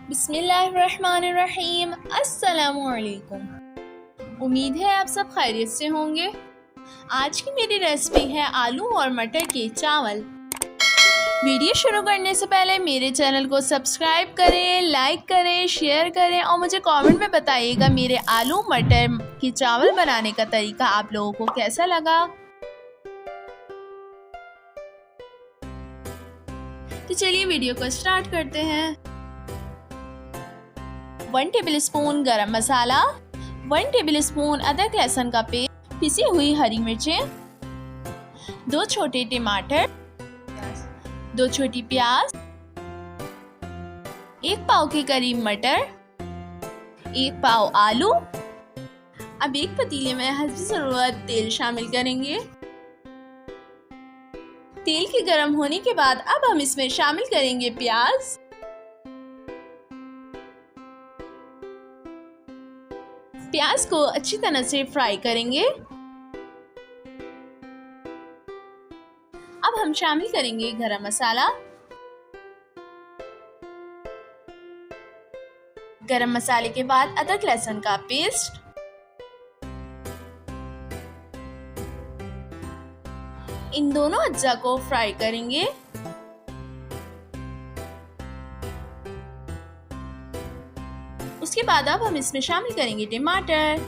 बिस्मिल्लाहिर्रहमानिर्रहीम। अस्सलामुअलैकुम। उम्मीद है आप सब खैरियत से होंगे। आज की मेरी रेसिपी है आलू और मटर के चावल। वीडियो शुरू करने से पहले मेरे चैनल को सब्सक्राइब करें, लाइक करें, शेयर करें और मुझे कमेंट में बताइएगा मेरे आलू मटर के चावल बनाने का तरीका आप लोगों को कैसा लगा। तो चलिए वीडियो को स्टार्ट करते हैं। 1 टेबलस्पून गरम मसाला, 1 टेबलस्पून अदरक लहसुन का पेस्ट, पिसी हुई हरी मिर्चें, 2 छोटे टमाटर, 2 छोटी प्याज, 1 पाव के करीब मटर, 1 पाव आलू। अब एक पतीले में हस्ब ज़रूरत तेल शामिल करेंगे। तेल के गर्म होने के बाद अब हम इसमें शामिल करेंगे प्याज। प्याज को अच्छी तरह से फ्राई करेंगे। अब हम शामिल करेंगे गरम मसाला। गरम मसाले के बाद अदरक लहसुन का पेस्ट, इन दोनों अज्जा को फ्राई करेंगे। उसके बाद अब हम इसमें शामिल करेंगे टमाटर।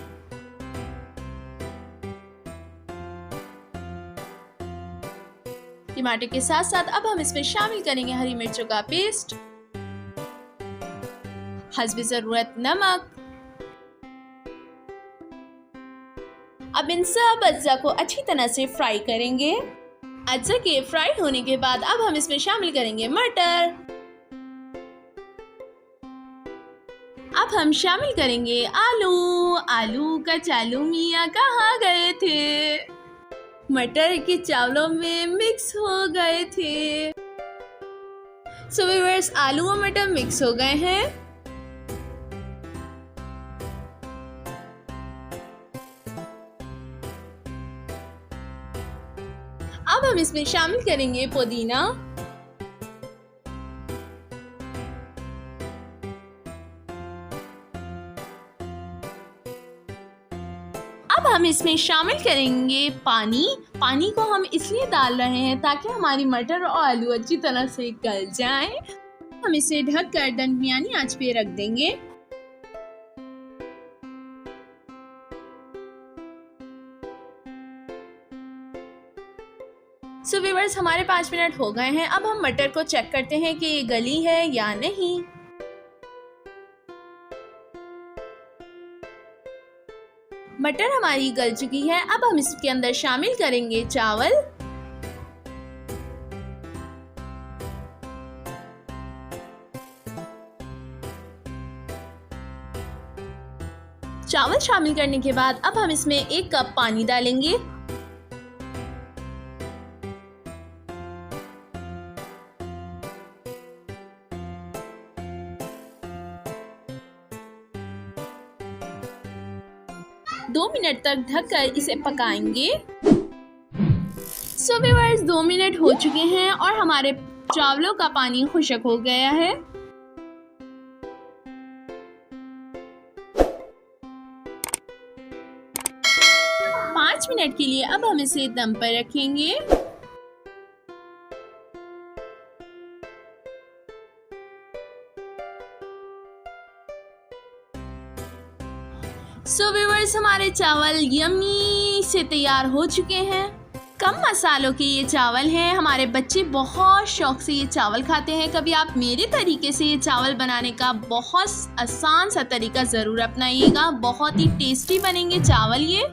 टमाटर के साथ साथ अब हम इसमें शामिल करेंगे हरी मिर्चों का पेस्ट, हस्ब ज़रूरत नमक। अब इन सब अज्जा को अच्छी तरह से फ्राई करेंगे। अज्जा के फ्राई होने के बाद अब हम इसमें शामिल करेंगे मटर। अब हम शामिल करेंगे आलू। आलू का चालू मियाँ कहाँ गए थे, मटर के चावलों में मिक्स हो गए थे। सो व्यूअर्स, आलू और मटर मिक्स हो गए हैं। अब हम इसमें शामिल करेंगे पुदीना। अब हम इसमें शामिल करेंगे पानी। पानी को हम इसलिए डाल रहे हैं ताकि हमारी मटर और आलू अच्छी तरह से गल जाएं। हम इसे ढककर दरमियानी आंच पे रख देंगे। सो व्यूअर्स, हमारे 5 मिनट हो गए हैं। अब हम मटर को चेक करते हैं कि ये गली है या नहीं। मटर हमारी गल चुकी है। अब हम इसके अंदर शामिल करेंगे चावल। चावल शामिल करने के बाद अब हम इसमें 1 कप पानी डालेंगे। दो मिनट तक ढककर इसे पकाएंगे। सो व्यूअर्स, 2 मिनट हो चुके हैं और हमारे चावलों का पानी खुश्क हो गया है। पाँच मिनट के लिए अब हम इसे दम पर रखेंगे। सो व्यूअर्स, हमारे चावल यम्मी से तैयार हो चुके हैं। कम मसालों के ये चावल हैं। हमारे बच्चे बहुत शौक से ये चावल खाते हैं। कभी आप मेरे तरीके से ये चावल बनाने का बहुत आसान सा तरीका ज़रूर अपनाइएगा। बहुत ही टेस्टी बनेंगे चावल ये।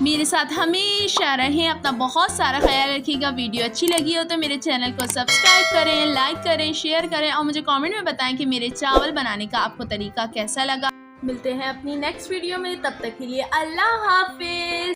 मेरे साथ हमेशा रहें। अपना बहुत सारा ख्याल रखिएगा। वीडियो अच्छी लगी हो तो मेरे चैनल को सब्सक्राइब करें, लाइक करें, शेयर करें और मुझे कमेंट में बताएं कि मेरे चावल बनाने का आपको तरीका कैसा लगा। मिलते हैं अपनी नेक्स्ट वीडियो में। तब तक के लिए अल्लाह हाफिज।